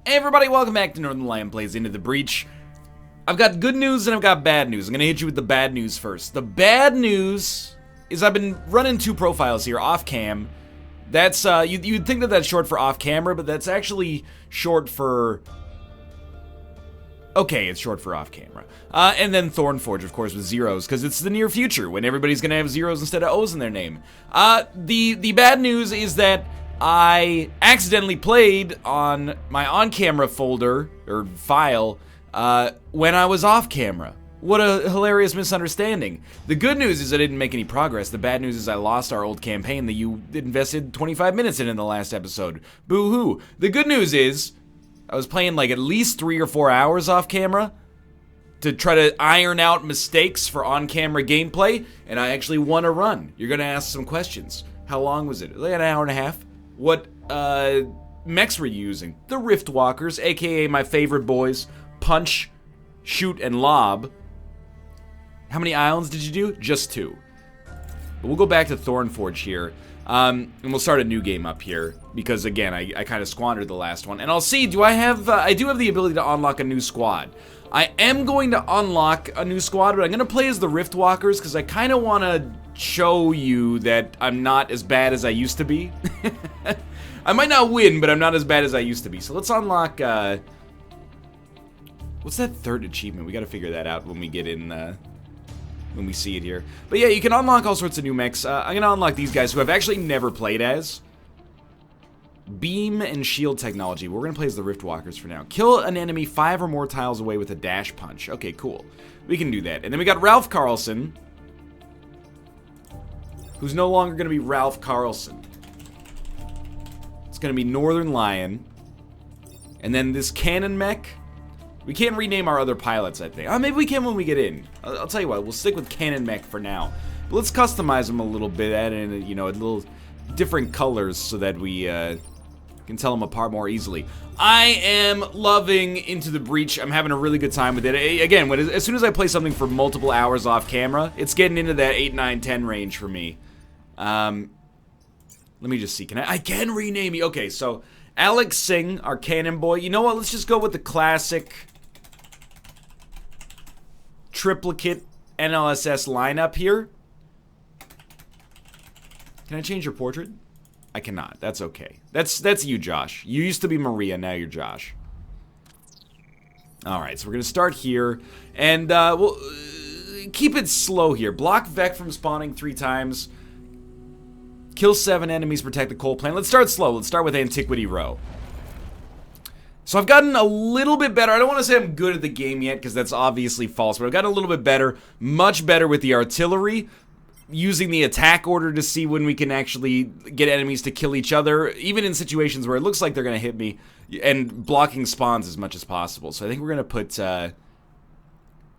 Hey everybody, welcome back to Northernlion Plays Into the Breach. I've got good news and I've got bad news. I'm gonna hit you with the bad news first. The bad news is I've been running two profiles here, off cam. That's, you'd think that that's short for off camera, but that's actually short for... Okay, it's short for off camera. And then Thornforge, of course, with zeros, because it's the near future, when everybody's gonna have zeros instead of O's in their name. The bad news is that I accidentally played on my on-camera folder, or file, when I was off-camera. What a hilarious misunderstanding. The good news is I didn't make any progress. The bad news is I lost our old campaign that you invested 25 minutes in the last episode. Boo-hoo. The good news is I was playing like at least 3 or 4 hours off-camera to try to iron out mistakes for on-camera gameplay, and I actually won a run. You're gonna ask some questions. How long was it? Like an hour and a half. What mechs were you using? The Rift Walkers, aka my favorite boys. Punch, shoot, and lob. How many islands did you do? Just 2. But we'll go back to Thornforge here. And we'll start a new game up here. Because again, I kind of squandered the last one. And I'll see, do I have, I do have the ability to unlock a new squad. I am going to unlock a new squad, but I'm going to play as the Rift Walkers because I kind of want to show you that I'm not as bad as I used to be. I might not win, but I'm not as bad as I used to be. So let's unlock, what's that third achievement? We got to figure that out when we get in, when we see it here. But yeah, you can unlock all sorts of new mechs. I'm going to unlock these guys who I've actually never played as. Beam and shield technology. We're going to play as the Rift Walkers for now. Kill an enemy 5 or more tiles away with a dash punch. Okay, cool. We can do that. And then we got Ralph Carlson, who's no longer going to be Ralph Carlson. It's going to be Northernlion. And then this cannon mech. We can't rename our other pilots, I think. Oh, maybe we can when we get in. I'll tell you what, we'll stick with cannon mech for now. But let's customize them a little bit, add in, you know, a little different colors so that we can tell them apart more easily. I am loving Into the Breach. I'm having a really good time with it. Again, as soon as I play something for multiple hours off camera, it's getting into that 8, 9, 10 range for me. Let me just see. I can rename you. Okay, so Alex Singh, our cannon boy. You know what? Let's just go with the classic triplicate NLSS lineup here. Can I change your portrait? I cannot. That's okay. That's you, Josh. You used to be Maria, now you're Josh. Alright, so we're going to start here. And we'll keep it slow here. Block Vec from spawning 3 times. Kill 7 enemies, protect the coal plant. Let's start slow. Let's start with Antiquity Row. So I've gotten a little bit better. I don't want to say I'm good at the game yet, because that's obviously false. But I've gotten a little bit better. Much better with the artillery. Using the attack order to see when we can actually get enemies to kill each other, even in situations where it looks like they're going to hit me, and blocking spawns as much as possible. So I think we're going to put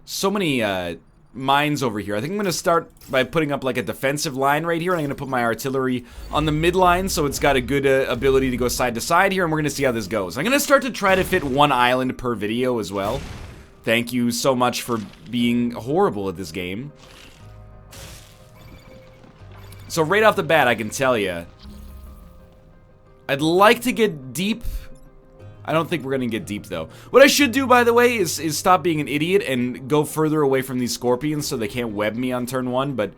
so many mines over here. I think I'm going to start by putting up like a defensive line right here, and I'm going to put my artillery on the midline so it's got a good ability to go side to side here, and we're going to see how this goes. I'm going to start to try to fit 1 island per video as well. Thank you so much for being horrible at this game. So right off the bat, I can tell you, I'd like to get deep. I don't think we're going to get deep, though. What I should do, by the way, is stop being an idiot and go further away from these scorpions so they can't web me on turn 1. But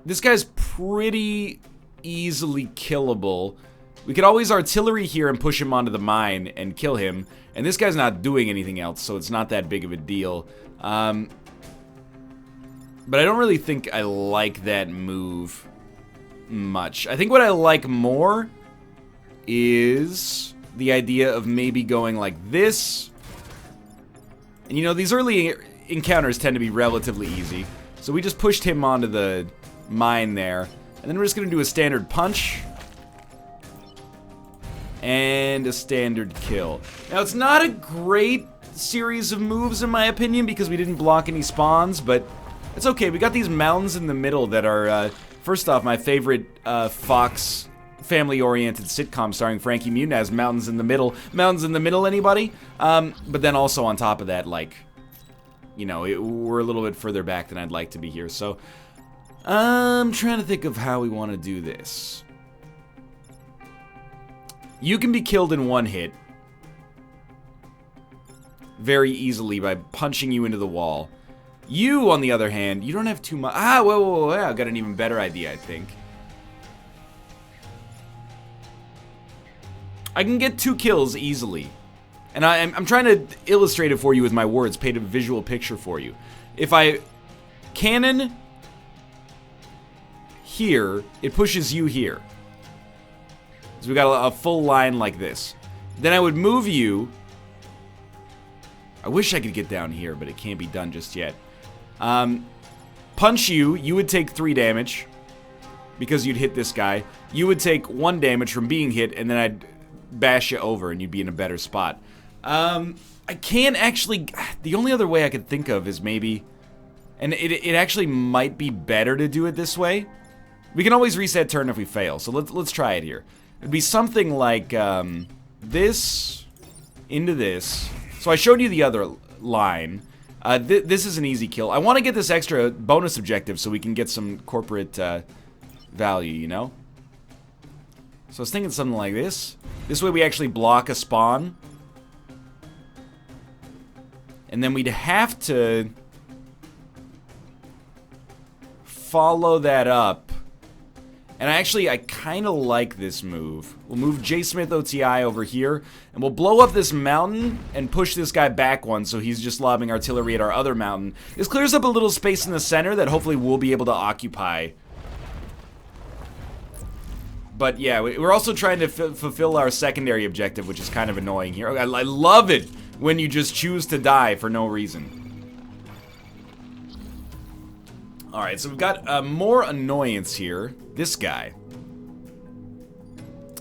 this guy's pretty easily killable. We could always artillery here and push him onto the mine and kill him. And this guy's not doing anything else, so it's not that big of a deal. But I don't really think I like that move much. I think what I like more is the idea of maybe going like this. And you know, these early encounters tend to be relatively easy. So we just pushed him onto the mine there. And then we're just going to do a standard punch. And a standard kill. Now, it's not a great series of moves in my opinion because we didn't block any spawns, but it's okay. We got these mountains in the middle that are, first off, my favorite Fox family-oriented sitcom starring Frankie Muniz, Mountains in the Middle. Mountains in the Middle, anybody? But then also on top of that, like, you know, we're a little bit further back than I'd like to be here. So, I'm trying to think of how we want to do this. You can be killed in one hit very easily by punching you into the wall. You, on the other hand, you don't have too much. Ah, whoa, I got an even better idea, I think. I can get 2 kills easily. And I'm trying to illustrate it for you with my words, paint a visual picture for you. If I cannon here, it pushes you here. So we got a full line like this. Then I would move you. I wish I could get down here, but it can't be done just yet. Punch you, you would take 3 damage because you'd hit this guy. You would take 1 damage from being hit, and then I'd bash you over and you'd be in a better spot. I can't actually... The only other way I could think of is maybe... And it actually might be better to do it this way. We can always reset turn if we fail, so let's try it here. It'd be something like this into this. So I showed you the other line. This is an easy kill. I want to get this extra bonus objective so we can get some corporate value, you know? So I was thinking something like this. This way we actually block a spawn. And then we'd have to follow that up. And I kind of like this move. We'll move J. Smith OTI over here, and we'll blow up this mountain and push this guy back one so he's just lobbing artillery at our other mountain. This clears up a little space in the center that hopefully we'll be able to occupy. But yeah, we're also trying to fulfill our secondary objective, which is kind of annoying here. I love it when you just choose to die for no reason. Alright, so we've got more annoyance here. This guy.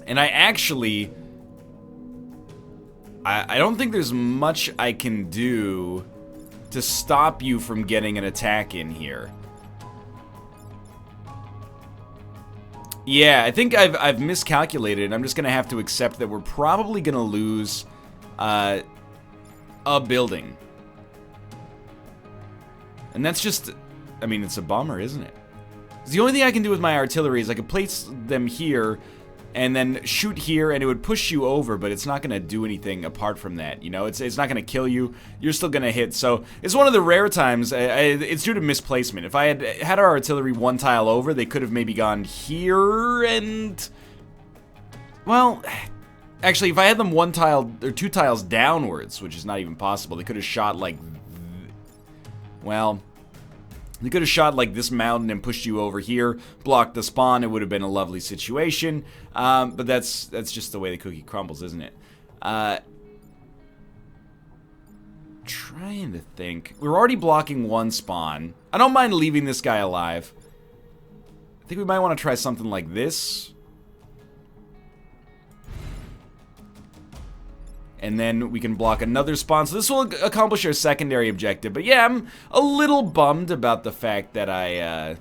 And I actually... I don't think there's much I can do to stop you from getting an attack in here. Yeah, I think I've miscalculated. I'm just going to have to accept that we're probably going to lose a building. And that's just... I mean, it's a bummer, isn't it? The only thing I can do with my artillery is I could place them here and then shoot here, and it would push you over, but it's not going to do anything apart from that, you know? It's not going to kill you. You're still going to hit. So it's one of the rare times. It's due to misplacement. If I had our artillery 1 tile over, they could have maybe gone here and... Well, actually, if I had them 1 tile or 2 tiles downwards, which is not even possible, they could have shot like... Well... They could have shot like this mountain and pushed you over here, blocked the spawn. It would have been a lovely situation. But that's just the way the cookie crumbles, isn't it? Trying to think. We're already blocking 1 spawn. I don't mind leaving this guy alive. I think we might want to try something like this. And then we can block another spawn. So this will accomplish our secondary objective. But yeah, I'm a little bummed about the fact that I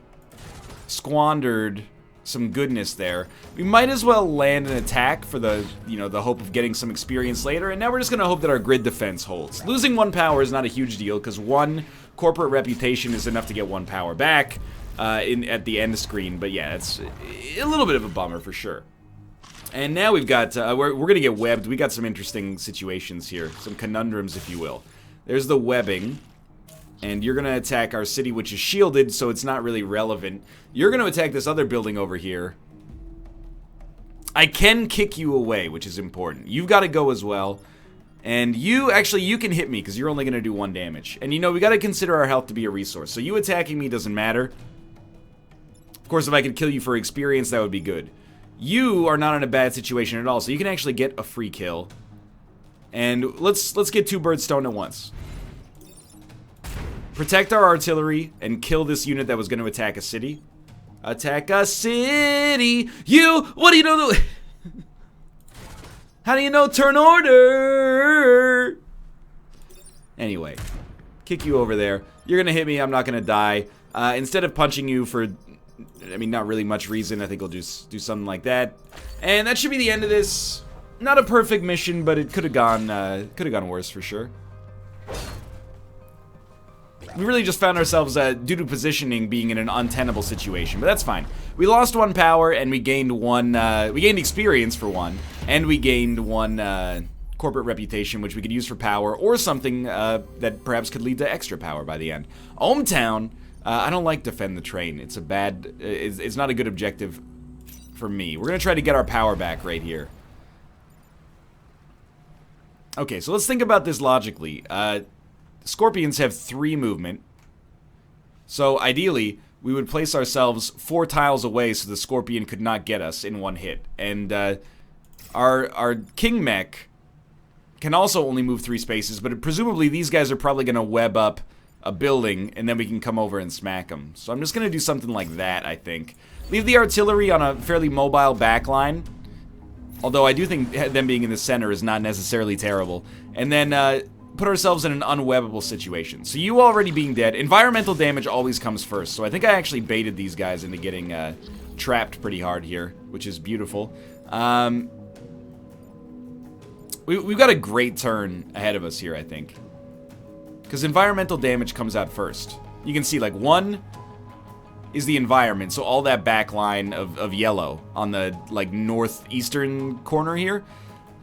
squandered some goodness there. We might as well land an attack for the, you know, the hope of getting some experience later. And now we're just going to hope that our grid defense holds. Losing 1 power is not a huge deal because 1 corporate reputation is enough to get 1 power back at the end screen. But yeah, it's a little bit of a bummer for sure. And now we've got, we're going to get webbed. We got some interesting situations here. Some conundrums, if you will. There's the webbing. And you're going to attack our city, which is shielded, so it's not really relevant. You're going to attack this other building over here. I can kick you away, which is important. You've got to go as well. And you can hit me, because you're only going to do 1 damage. And you know, we got to consider our health to be a resource. So you attacking me doesn't matter. Of course, if I could kill you for experience, that would be good. You are not in a bad situation at all, so you can actually get a free kill. And let's get 2 birds stoned at once. Protect our artillery and kill this unit that was going to attack a city. Attack a city! What do you know? How do you know turn order? Anyway, kick you over there. You're going to hit me, I'm not going to die. Instead of punching you for... I mean, not really much reason. I think I'll just do something like that. And that should be the end of this. Not a perfect mission, but it could have gone worse for sure. We really just found ourselves, due to positioning, being in an untenable situation, but that's fine. We lost 1 power, and we gained 1, we gained experience for 1, and we gained 1, corporate reputation, which we could use for power, or something, that perhaps could lead to extra power by the end. Ohmtown, I don't like defend the train. It's a bad, it's not a good objective for me. We're gonna try to get our power back right here. Okay, so let's think about this logically. Scorpions have 3 movement. So ideally, we would place ourselves 4 tiles away so the Scorpion could not get us in 1 hit. And our King Mech can also only move 3 spaces, but presumably these guys are probably going to web up a building, and then we can come over and smack them. So I'm just going to do something like that, I think. Leave the artillery on a fairly mobile backline. Although I do think them being in the center is not necessarily terrible. And then put ourselves in an unwebbable situation. So you already being dead, environmental damage always comes first. So I think I actually baited these guys into getting trapped pretty hard here, which is beautiful. We've got a great turn ahead of us here, I think. Because environmental damage comes out first. You can see, like, 1 is the environment, so all that back line of yellow on the, like, northeastern corner here.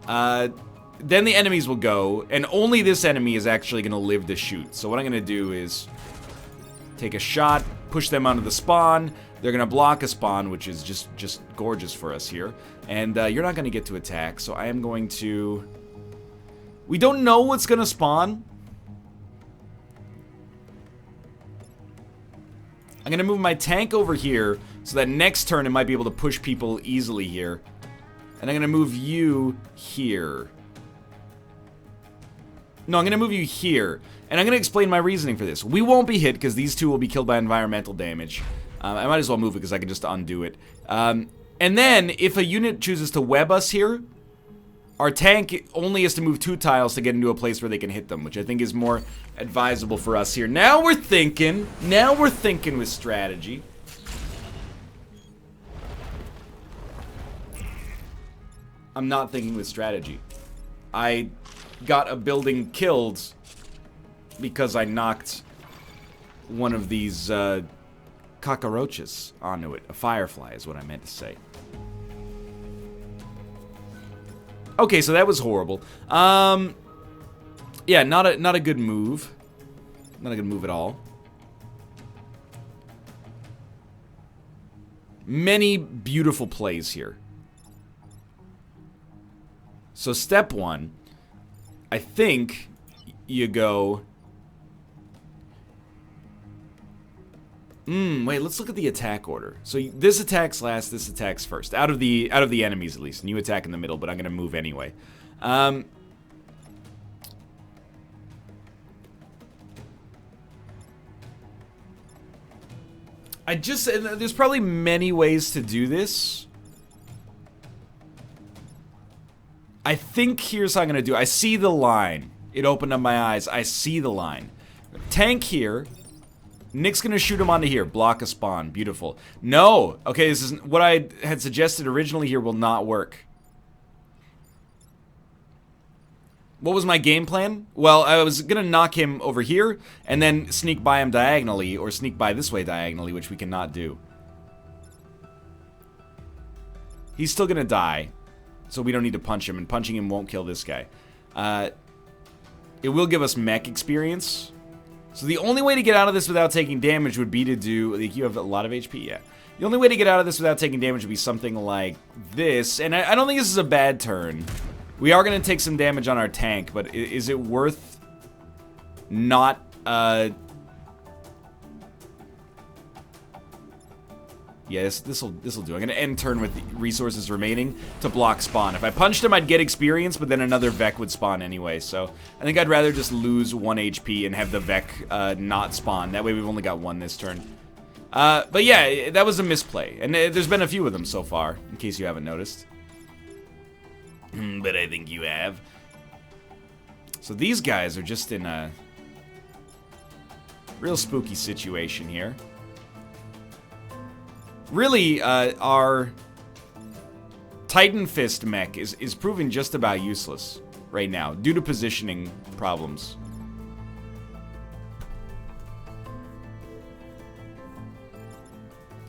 Then the enemies will go, and only this enemy is actually going to live to shoot. So what I'm going to do is take a shot, push them onto the spawn. They're going to block a spawn, which is just gorgeous for us here. And you're not going to get to attack, so I am going to... We don't know what's going to spawn. I'm going to move my tank over here so that next turn it might be able to push people easily here. And I'm going to move you here. No, I'm going to move you here. And I'm going to explain my reasoning for this. We won't be hit because these 2 will be killed by environmental damage. I might as well move it because I can just undo it. And then, if a unit chooses to web us here, our tank only has to move 2 tiles to get into a place where they can hit them, which I think is more advisable for us here. Now we're thinking. Now we're thinking with strategy. I'm not thinking with strategy. I got a building killed because I knocked one of these cockroaches onto it. A firefly is what I meant to say. Okay, so that was horrible. Yeah, not a good move. Not a good move at all. Many beautiful plays here. So step 1, I think you go... wait, let's look at the attack order. So this attacks last, this attacks first. Out of the enemies, at least. And you attack in the middle, but I'm going to move anyway. There's probably many ways to do this. I think here's how I'm going to do it. I see the line. It opened up my eyes. I see the line. Tank here. Nick's gonna shoot him onto here. Block a spawn. Beautiful. No! Okay, this is what I had suggested originally here will not work. What was my game plan? Well, I was gonna knock him over here, and then sneak by him diagonally, or sneak by this way diagonally, which we cannot do. He's still gonna die, so we don't need to punch him, and punching him won't kill this guy. It will give us mech experience. So the only way to get out of this without taking damage would be to do... Like, you have a lot of HP, yeah. The only way to get out of this without taking damage would be something like this. And I don't think this is a bad turn. We are going to take some damage on our tank, but is it worth not... Yes, this'll do. I'm going to end turn with resources remaining to block spawn. If I punched him, I'd get experience, but then another Vec would spawn anyway. So I think I'd rather just lose 1 HP and have the Vec not spawn. That way we've only got 1 this turn. But yeah, that was a misplay. And there's been a few of them so far, in case you haven't noticed. But I think you have. So these guys are just in a real spooky situation here. Really, our Titan Fist mech is proving just about useless right now, due to positioning problems.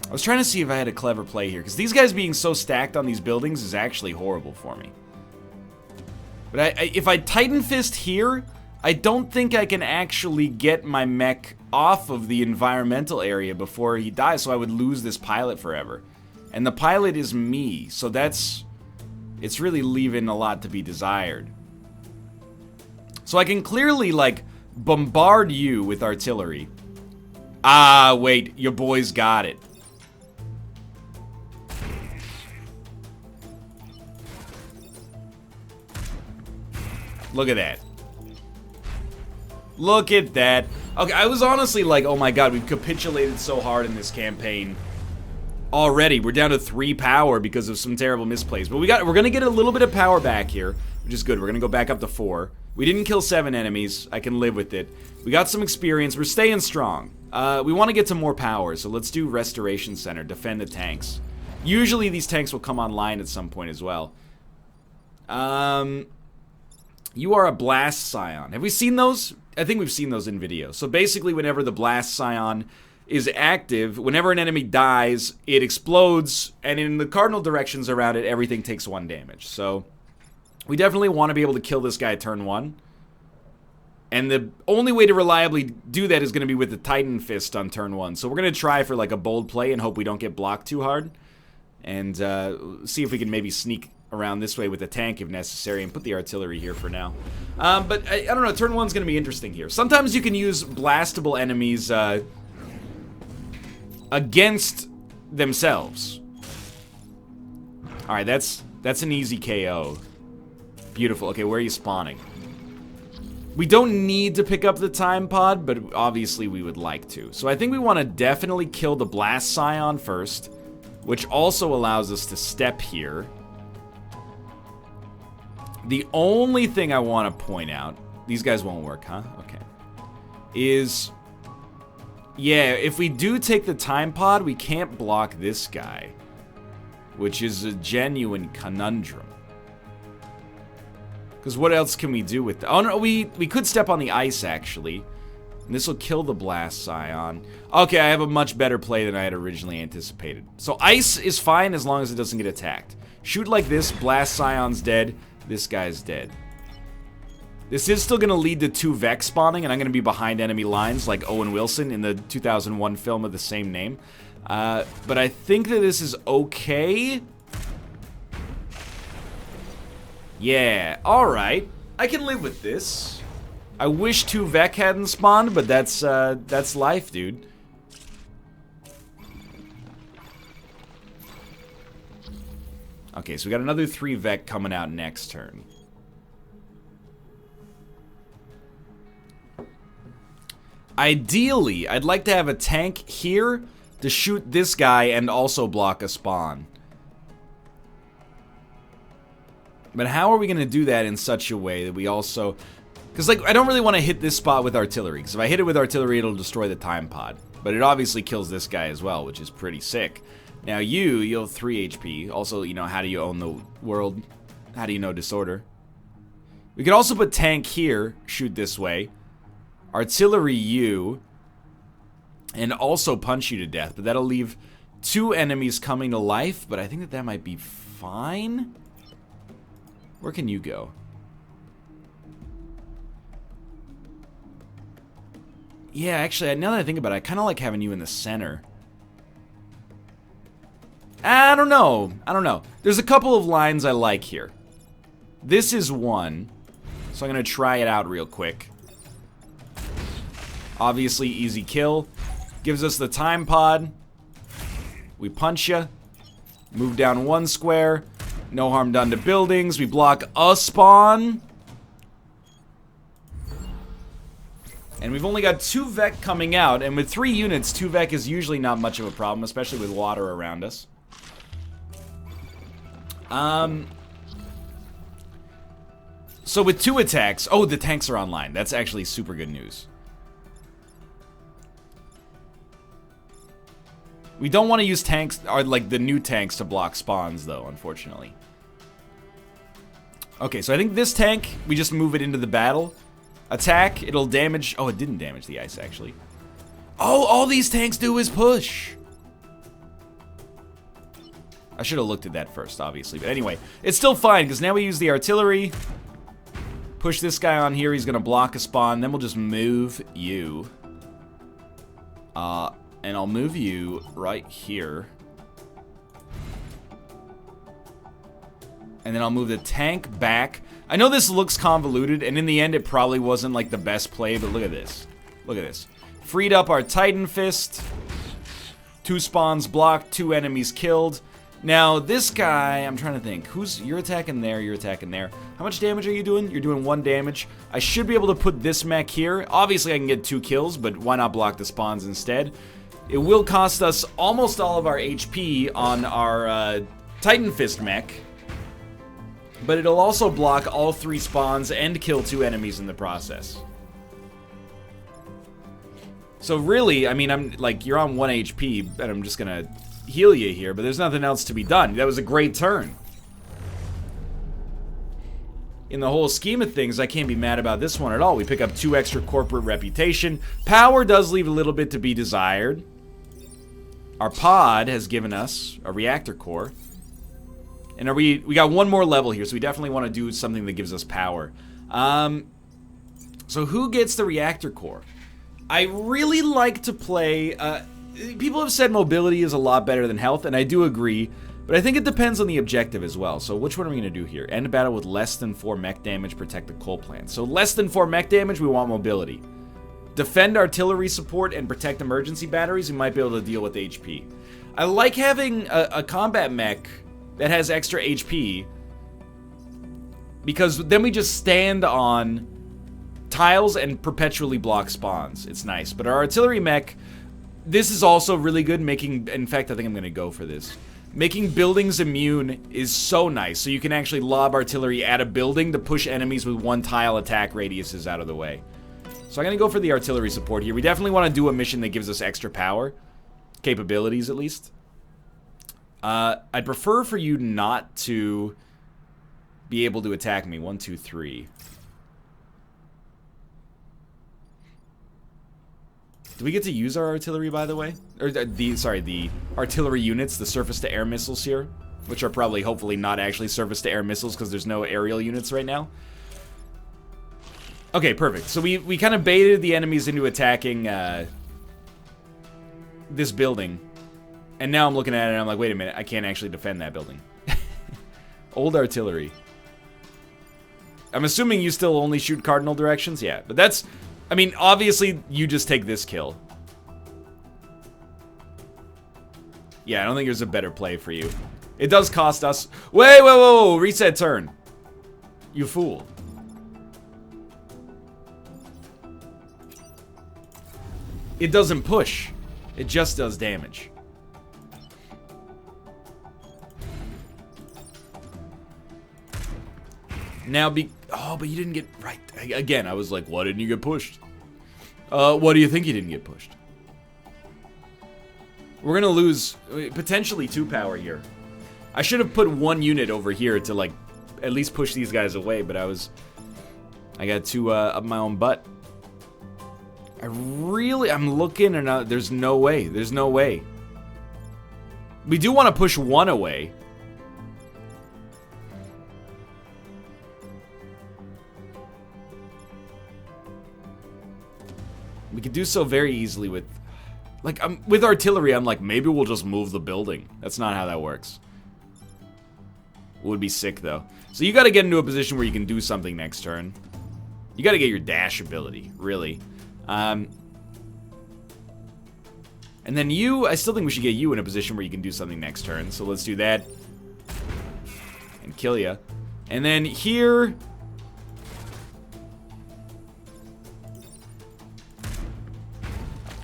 I was trying to see if I had a clever play here, because these guys being so stacked on these buildings is actually horrible for me. But if I Titan Fist here, I don't think I can actually get my mech off of the environmental area before he dies, so I would lose this pilot forever. And the pilot is me, so it's really leaving a lot to be desired. So I can clearly, like, bombard you with artillery. Ah, wait, your boys got it. Look at that. Look at that. Okay, I was honestly like, oh my god, we've capitulated so hard in this campaign. Already, we're down to 3 power because of some terrible misplays. But we're gonna get a little bit of power back here, which is good. We're gonna go back up to 4. We didn't kill 7 enemies. I can live with it. We got some experience. We're staying strong. We want to get to more power, so let's do Restoration Center. Defend the tanks. Usually these tanks will come online at some point as well. You are a Blast Scion. Have we seen those? I think we've seen those in video. So basically, whenever the Blast Scion is active, whenever an enemy dies, it explodes, and in the cardinal directions around it, everything takes 1 damage. So we definitely want to be able to kill this guy turn 1. And the only way to reliably do that is going to be with the Titan Fist on turn 1. So we're going to try for like a bold play and hope we don't get blocked too hard. And see if we can maybe sneak around this way with the tank if necessary and put the artillery here for now. But I don't know, turn 1's going to be interesting here. Sometimes you can use blastable enemies against themselves. Alright, that's an easy KO. Beautiful. Okay, where are you spawning? We don't need to pick up the time pod, but obviously we would like to. So I think we want to definitely kill the Blast Scion first, which also allows us to step here. The only thing I want to point out, these guys won't work, huh? Okay. Is, yeah, if we do take the time pod, we can't block this guy, which is a genuine conundrum. Because what else can we do with the... Oh, no, we could step on the ice, actually. And this will kill the Blast Scion. Okay, I have a much better play than I had originally anticipated. So ice is fine as long as it doesn't get attacked. Shoot like this, Blast Scion's dead. This guy's dead. This is still going to lead to 2 Vex spawning, and I'm going to be behind enemy lines like Owen Wilson in the 2001 film of the same name. But I think that this is okay. Yeah, alright. I can live with this. I wish 2 Vec hadn't spawned, but that's life, dude. Okay, so we got another 3 Vec coming out next turn. Ideally, I'd like to have a tank here to shoot this guy and also block a spawn. But how are we going to do that in such a way that we also... Because, like, I don't really want to hit this spot with artillery. Because if I hit it with artillery, it'll destroy the time pod. But it obviously kills this guy as well, which is pretty sick. Now, you'll 3 HP. Also, you know, how do you own the world? How do you know disorder? We could also put tank here, shoot this way. Artillery you. And also punch you to death. But that'll leave 2 enemies coming to life. But I think that might be fine. Where can you go? Yeah, actually, now that I think about it, I kind of like having you in the center. I don't know. There's a couple of lines I like here. This is one. So I'm going to try it out real quick. Obviously, easy kill. Gives us the time pod. We punch ya. Move down 1 square. No harm done to buildings. We block a spawn. And we've only got 2 Vec coming out. And with 3 units, 2 Vec is usually not much of a problem, especially with water around us. So with 2 attacks... Oh, the tanks are online. That's actually super good news. We don't want to use tanks, or like the new tanks, to block spawns, though, unfortunately. Okay, so I think this tank, we just move it into the battle. Attack, it'll damage... Oh, it didn't damage the ice, actually. Oh, all these tanks do is push. I should have looked at that first, obviously. But anyway, it's still fine, because now we use the artillery. Push this guy on here. He's going to block a spawn. Then we'll just move you. And I'll move you right here. And then I'll move the tank back. I know this looks convoluted, and in the end, it probably wasn't, like, the best play, but look at this. Look at this. Freed up our Titan Fist. 2 spawns blocked, 2 enemies killed. Now, this guy, I'm trying to think. You're attacking there, you're attacking there. How much damage are you doing? You're doing 1 damage. I should be able to put this mech here. Obviously, I can get 2 kills, but why not block the spawns instead? It will cost us almost all of our HP on our Titan Fist mech. But it'll also block all 3 spawns and kill 2 enemies in the process. So really, I mean, I'm like, you're on 1 HP, and I'm just gonna heal you here, but there's nothing else to be done. That was a great turn. In the whole scheme of things, I can't be mad about this one at all. We pick up 2 extra corporate reputation. Power does leave a little bit to be desired. Our pod has given us a reactor core. And we got 1 more level here, so we definitely want to do something that gives us power. So who gets the reactor core? I really like to play... people have said mobility is a lot better than health, and I do agree. But I think it depends on the objective as well. So which one are we going to do here? End battle with less than 4 mech damage, protect the coal plant. So less than 4 mech damage, we want mobility. Defend artillery support and protect emergency batteries, we might be able to deal with HP. I like having a combat mech that has extra HP, because then we just stand on tiles and perpetually block spawns. It's nice. But our artillery mech, this is also really good making... In fact, I think I'm going to go for this. Making buildings immune is so nice. So you can actually lob artillery at a building to push enemies with 1 tile attack radiuses out of the way. So I'm going to go for the artillery support here. We definitely want to do a mission that gives us extra power. Capabilities, at least. I'd prefer for you not to be able to attack me. 1, 2, 3. Do we get to use our artillery, by the way? Or the artillery units, the surface-to-air missiles here, which are probably, hopefully, not actually surface-to-air missiles because there's no aerial units right now. Okay, perfect. So we kind of baited the enemies into attacking this building. And now I'm looking at it and I'm like, wait a minute, I can't actually defend that building. Old artillery. I'm assuming you still only shoot cardinal directions? Yeah, but that's... I mean, obviously, you just take this kill. Yeah, I don't think there's a better play for you. It does cost us... Wait, whoa, reset turn. You fool. It doesn't push. It just does damage. Now, oh, but you didn't get... Right. Again, I was like, why didn't you get pushed? What do you think you didn't get pushed? We're gonna lose potentially 2 power here. I should have put 1 unit over here to, like, at least push these guys away, but I got too up my own butt. I'm looking and there's no way. There's no way. We do want to push 1 away. We could do so very easily with... Like, with artillery, I'm like, maybe we'll just move the building. That's not how that works. Would be sick, though. So you gotta get into a position where you can do something next turn. You gotta get your dash ability, really. And then you... I still think we should get you in a position where you can do something next turn. So let's do that. And kill ya. And then here...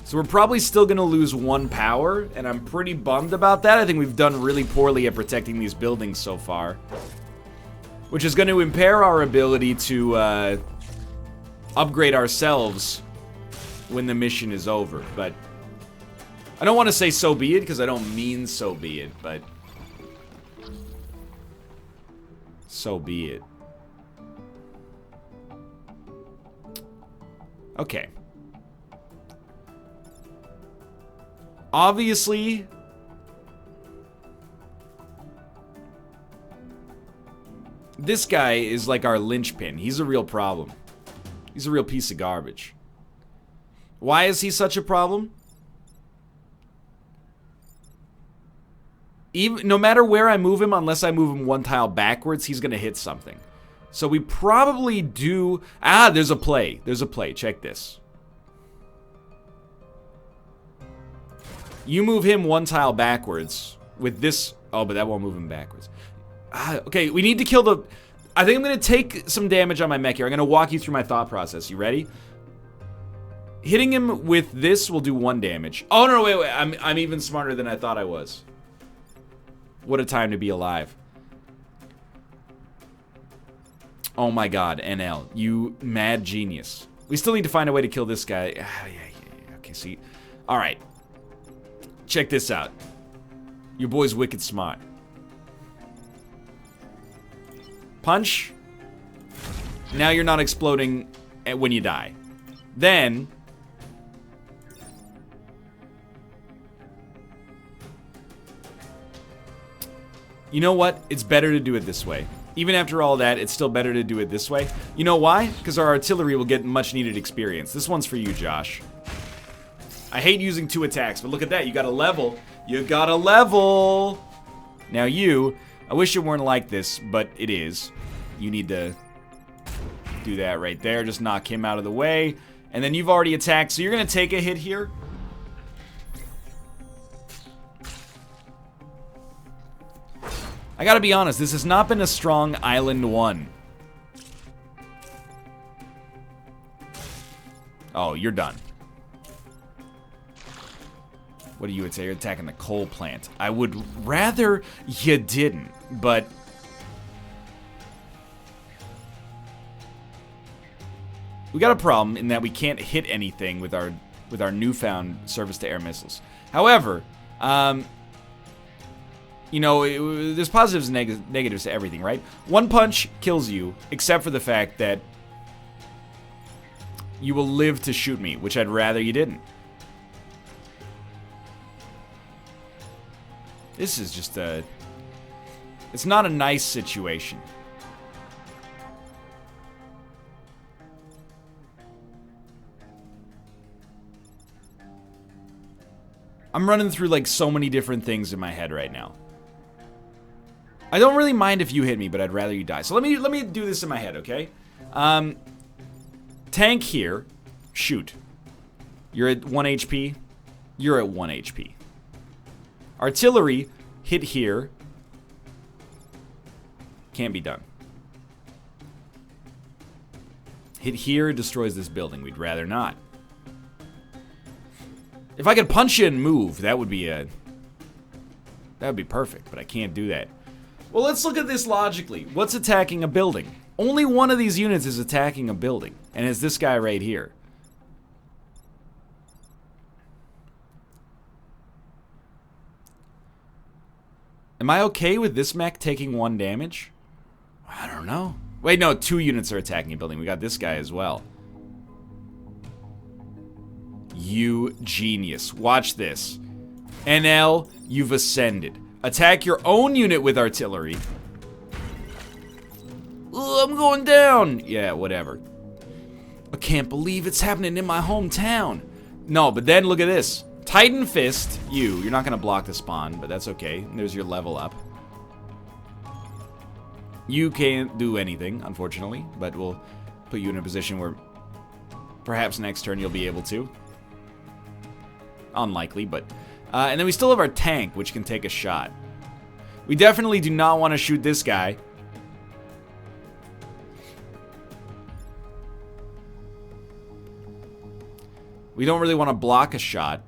So we're probably still going to lose 1 power, and I'm pretty bummed about that. I think we've done really poorly at protecting these buildings so far. Which is going to impair our ability to upgrade ourselves when the mission is over. But I don't want to say so be it, because I don't mean so be it, but... So be it. Okay. Obviously, this guy is like our linchpin. He's a real problem. He's a real piece of garbage. Why is he such a problem? Even no matter where I move him, unless I move him one tile backwards, he's gonna hit something. So we probably do... Ah, there's a play. There's a play. Check this. You move him one tile backwards with this... Oh, but that won't move him backwards. Ah, okay, we need to kill the... I think I'm going to take some damage on my mech here. I'm going to walk you through my thought process. You ready? Hitting him with this will do 1 damage. Oh, no, wait. I'm even smarter than I thought I was. What a time to be alive. Oh my god, NL. You mad genius. We still need to find a way to kill this guy. Yeah. Okay, see. Alright. Check this out. Your boy's wicked smart. Punch. Now you're not exploding when you die. Then... You know what? It's better to do it this way. Even after all that, it's still better to do it this way. You know why? Because our artillery will get much needed experience. This one's for you, Josh. I hate using 2 attacks, but look at that. You got a level. You got a level. Now you, I wish it weren't like this, but it is. You need to do that right there. Just knock him out of the way. And then you've already attacked, so you're going to take a hit here. I gotta be honest, this has not been a strong Island 1. Oh, you're done. What do you would say? You're attacking the coal plant. I would rather you didn't, but... We got a problem in that we can't hit anything with our newfound surface-to-air missiles. However, you know, there's positives and negatives to everything, right? 1 punch kills you, except for the fact that you will live to shoot me, which I'd rather you didn't. This is just a... It's not a nice situation. I'm running through like so many different things in my head right now. I don't really mind if you hit me, but I'd rather you die. So let me do this in my head, okay? Tank here. Shoot. You're at 1 HP. You're at 1 HP. Artillery, hit here. Can't be done. Hit here, destroys this building. We'd rather not. If I could punch you and move, that would be perfect, but I can't do that. Well, let's look at this logically. What's attacking a building? Only one of these units is attacking a building, and it's this guy right here. Am I okay with this mech taking 1 damage? I don't know. Wait, no, 2 units are attacking a building. We got this guy as well. You genius. Watch this. NL, you've ascended. Attack your own unit with artillery. Ugh, I'm going down. Yeah, whatever. I can't believe it's happening in my hometown. No, but then look at this. Titan Fist, you're not going to block the spawn, but that's okay. There's your level up. You can't do anything, unfortunately, but we'll put you in a position where perhaps next turn you'll be able to. Unlikely, but... and then we still have our tank, which can take a shot. We definitely do not want to shoot this guy. We don't really want to block a shot.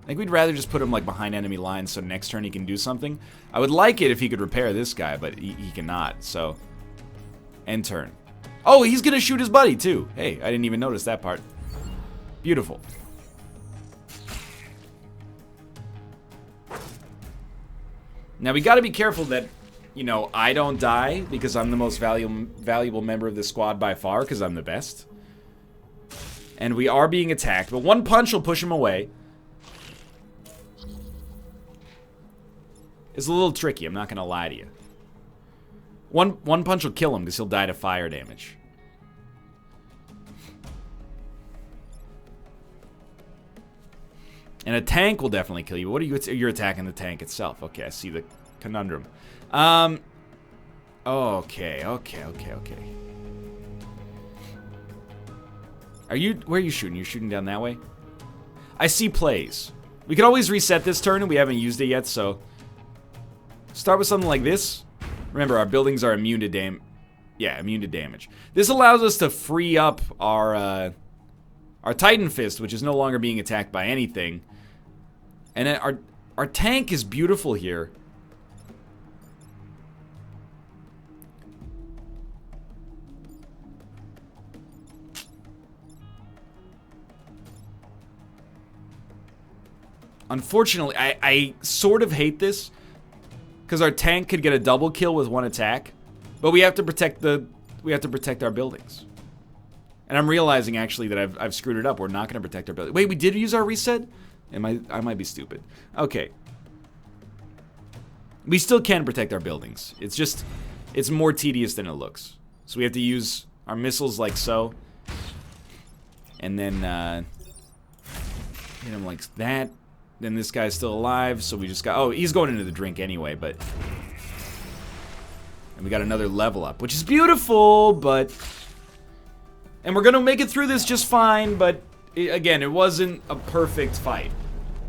I think we'd rather just put him like behind enemy lines so next turn he can do something. I would like it if he could repair this guy, but he cannot, so... End turn. Oh, he's gonna shoot his buddy, too. Hey, I didn't even notice that part. Beautiful. Now, we gotta be careful that, you know, I don't die because I'm the most valuable member of this squad by far because I'm the best. And we are being attacked, but 1 punch will push him away. It's a little tricky, I'm not gonna lie to you. One punch will kill him because he'll die to fire damage. And a tank will definitely kill you. What are you? You're attacking the tank itself. Okay, I see the conundrum. Okay. Where are you shooting? You're shooting down that way? I see plays. We can always reset this turn, and we haven't used it yet, so... Start with something like this. Remember, our buildings are immune to immune to damage. This allows us to free up our Titan Fist, which is no longer being attacked by anything. And our tank is beautiful here. Unfortunately, I sort of hate this because our tank could get a double kill with one attack, but we have to protect our buildings. And I'm realizing actually that I've screwed it up. We're not going to protect our buildings. Wait, we did use our reset? I might be stupid. Okay. We still can protect our buildings. It's just it's more tedious than it looks. So we have to use our missiles like so, and then hit him like that. Then this guy's still alive, so we just got... Oh, he's going into the drink anyway, but... And we got another level up, which is beautiful, but... And we're gonna make it through this just fine, but... Again, it wasn't a perfect fight.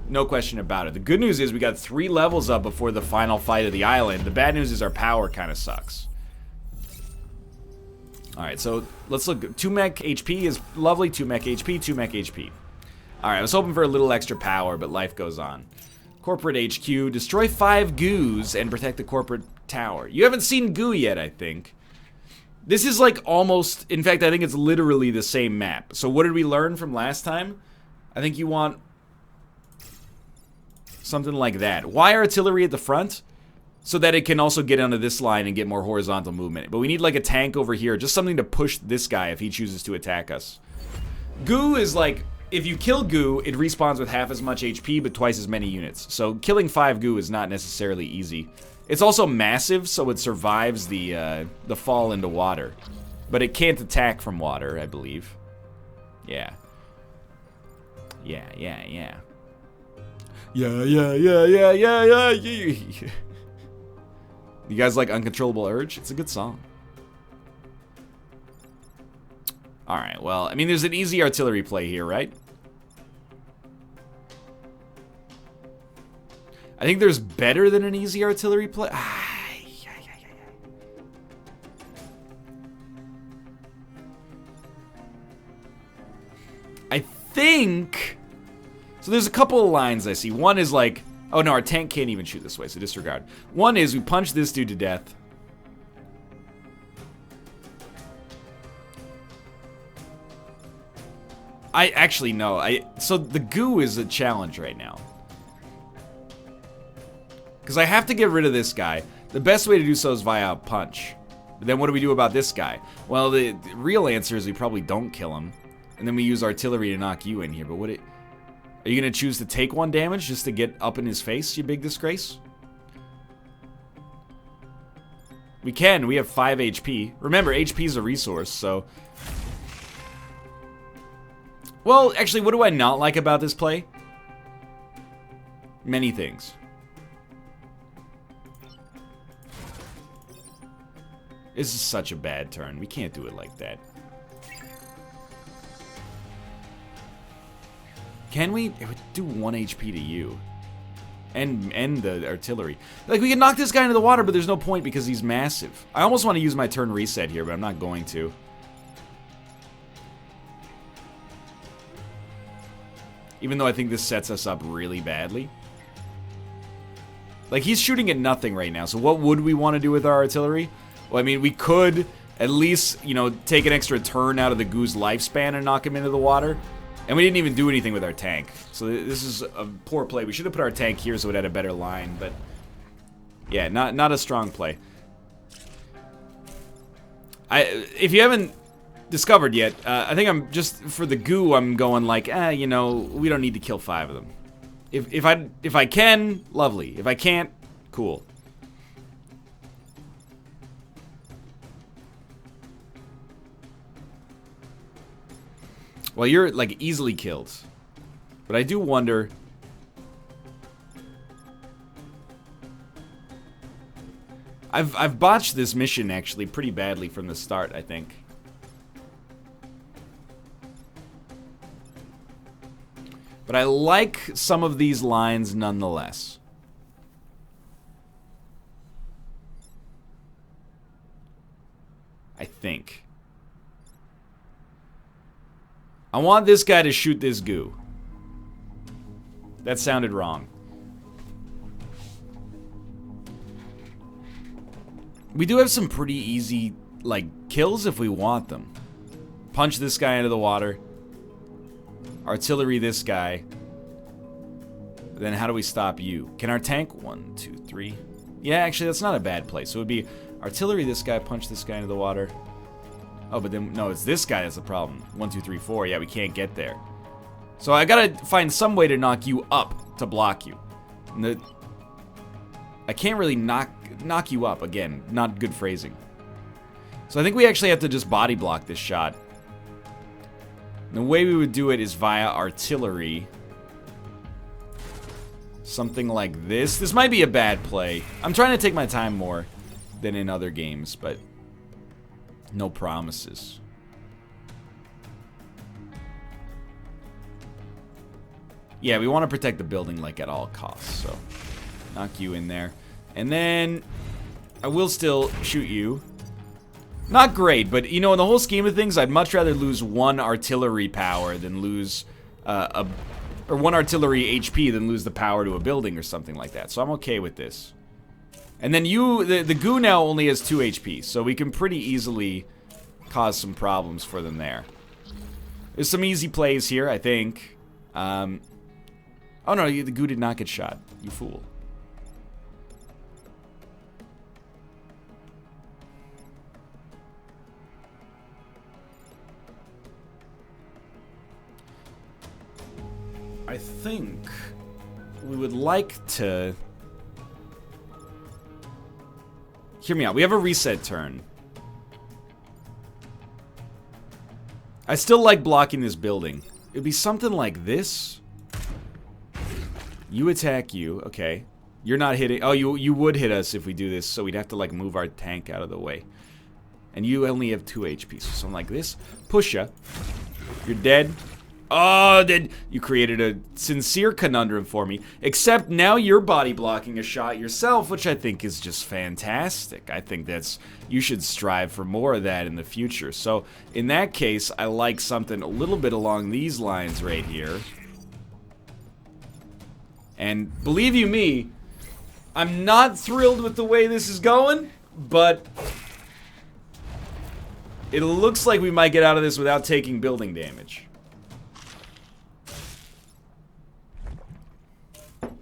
No question about it. The good news is we got 3 levels up before the final fight of the island. The bad news is our power kind of sucks. Alright, so let's look. 2 mech HP is lovely. 2 mech HP, 2 mech HP. Alright, I was hoping for a little extra power, but life goes on. Corporate HQ, destroy 5 goos and protect the corporate tower. You haven't seen goo yet, I think. This is like almost, in fact, I think it's literally the same map. So what did we learn from last time? I think you want something like that. Why artillery at the front? So that it can also get onto this line and get more horizontal movement. But we need like a tank over here, just something to push this guy if he chooses to attack us. Goo is like... If you kill goo, it respawns with half as much HP, but twice as many units. So killing 5 goo is not necessarily easy. It's also massive, so it survives the fall into water. But it can't attack from water, I believe. Yeah. Yeah. You guys like Uncontrollable Urge? It's a good song. Alright, well, I mean, there's an easy artillery play here, right? I think there's better than an easy artillery play. I think... So there's a couple of lines I see. One is like... Oh, no, our tank can't even shoot this way, so disregard. One is we punch this dude to death. I actually no. So the goo is a challenge right now. Because I have to get rid of this guy. The best way to do so is via a punch. But then what do we do about this guy? Well, the real answer is we probably don't kill him. And then we use artillery to knock you in here. But are you going to choose to take 1 damage just to get up in his face, you big disgrace? We can. We have 5 HP. Remember, HP is a resource, so... Well, actually, what do I not like about this play? Many things. This is such a bad turn. We can't do it like that. Can we? It would do 1 HP to you. And the artillery. Like, we can knock this guy into the water, but there's no point because he's massive. I almost want to use my turn reset here, but I'm not going to. Even though I think this sets us up really badly. Like, he's shooting at nothing right now, so what would we want to do with our artillery? Well, I mean, we could at least, you know, take an extra turn out of the goo's lifespan and knock him into the water. And we didn't even do anything with our tank. So this is a poor play. We should have put our tank here so it had a better line, but... Yeah, not a strong play. If you haven't discovered yet, I think I'm just, for the goo, I'm going like, you know, we don't need to kill 5 of them. If I can, lovely. If I can't, cool. Well, you're, like, easily killed. But I do wonder... I've botched this mission, actually, pretty badly from the start, I think. But I like some of these lines nonetheless. I think. I want this guy to shoot this goo. That sounded wrong. We do have some pretty easy, like, kills if we want them. Punch this guy into the water. Artillery this guy. Then how do we stop you? Can our tank? 1, 2, 3. Yeah, actually, that's not a bad place. So it would be artillery this guy, punch this guy into the water. Oh, but then, no, it's this guy that's the problem. 1, 2, 3, 4. Yeah, we can't get there. So I gotta find some way to knock you up to block you. I can't really knock you up. Again, not good phrasing. So I think we actually have to just body block this shot. The way we would do it is via artillery. Something like this. This might be a bad play. I'm trying to take my time more than in other games, but no promises. Yeah, we want to protect the building, like, at all costs, so knock you in there. And then I will still shoot you. Not great, but, you know, in the whole scheme of things, I'd much rather lose 1 artillery power than lose or 1 artillery HP than lose the power to a building or something like that. So I'm okay with this. And then the goo now only has 2 HP, so we can pretty easily cause some problems for them there. There's some easy plays here, I think. Oh no, the goo did not get shot. You fool. I think we would like to... Hear me out. We have a reset turn. I still like blocking this building. It'd be something like this. You attack you. Okay. You're not hitting... Oh, you would hit us if we do this, so we'd have to, like, move our tank out of the way. And you only have 2 HP, so something like this. Push ya. You're dead. Oh, then you created a sincere conundrum for me. Except now you're body blocking a shot yourself, which I think is just fantastic. I think that's... You should strive for more of that in the future. So, in that case, I like something a little bit along these lines right here. And believe you me, I'm not thrilled with the way this is going, but it looks like we might get out of this without taking building damage.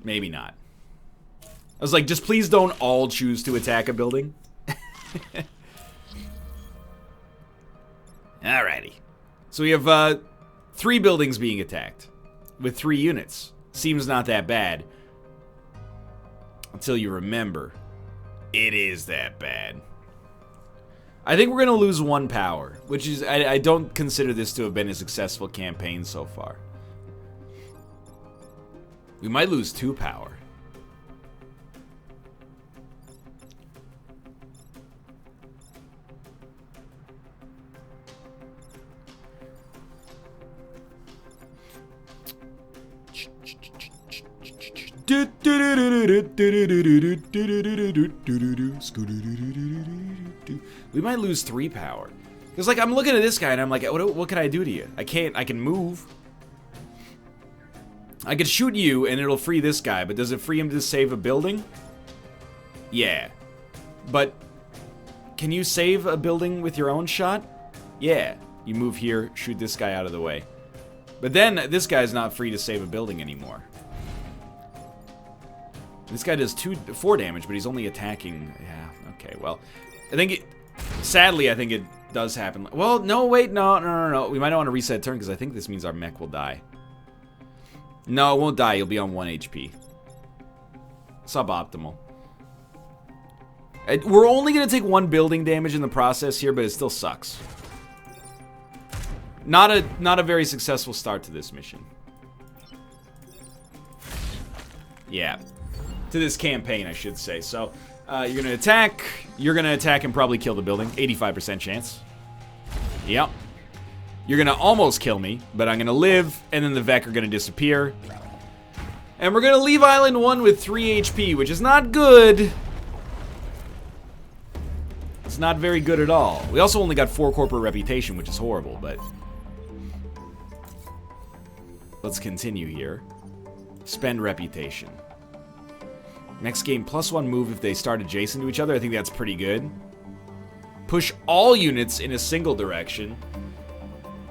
Maybe not. I was like, just please don't all choose to attack a building. Alrighty. So we have 3 buildings being attacked with 3 units. Seems not that bad. Until you remember, it is that bad. I think we're going to lose 1 power, which is, I don't consider this to have been a successful campaign so far. We might lose 2 power. We might lose 3 power. Because, like, I'm looking at this guy and I'm like, what can I do to you? I can move. I could shoot you and it'll free this guy, but does it free him to save a building? Yeah. But can you save a building with your own shot? Yeah. You move here, shoot this guy out of the way. But then this guy's not free to save a building anymore. This guy does 4 damage, but he's only attacking. Yeah, okay, well. Sadly, I think it does happen. Well, no, wait, no. We might not want to reset turn because I think this means our mech will die. No, it won't die. You'll be on 1 HP. Suboptimal. We're only going to take 1 building damage in the process here, but it still sucks. Not a very successful start to this mission. Yeah. To this campaign, I should say. So, you're gonna attack. You're gonna attack and probably kill the building. 85% chance. Yep. You're gonna almost kill me, but I'm gonna live, and then the Vec are gonna disappear. And we're gonna leave Island 1 with 3 HP, which is not good. It's not very good at all. We also only got 4 corporate reputation, which is horrible, but... let's continue here. Spend reputation. Next game, +1 move if they start adjacent to each other. I think that's pretty good. Push all units in a single direction.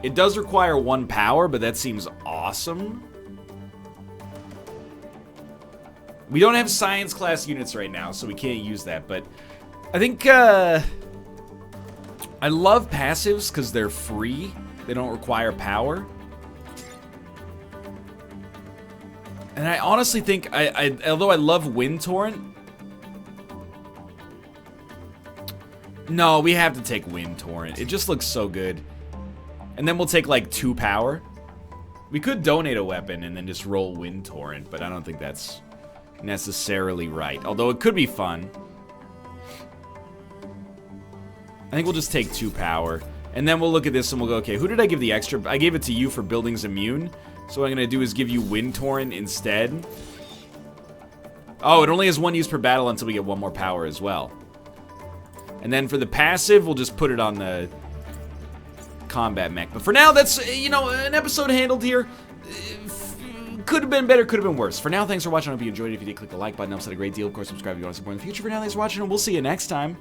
It does require 1 power, but that seems awesome. We don't have science class units right now, so we can't use that, but I think, I love passives because they're free. They don't require power. And I honestly think, although I love Wind Torrent... no, we have to take Wind Torrent. It just looks so good. And then we'll take, like, 2 power. We could donate a weapon and then just roll Wind Torrent, but I don't think that's necessarily right. Although it could be fun. I think we'll just take 2 power. And then we'll look at this and we'll go, okay, who did I give the extra? I gave it to you for Buildings Immune. So what I'm going to do is give you Wind Torrent instead. Oh, it only has 1 use per battle until we get 1 more power as well. And then for the passive, we'll just put it on the combat mech. But for now, that's, you know, an episode handled here. Could have been better, could have been worse. For now, thanks for watching. I hope you enjoyed it. If you did, click the like button. It helps out a great deal. Of course, subscribe if you want to support in the future. For now, thanks for watching, and we'll see you next time.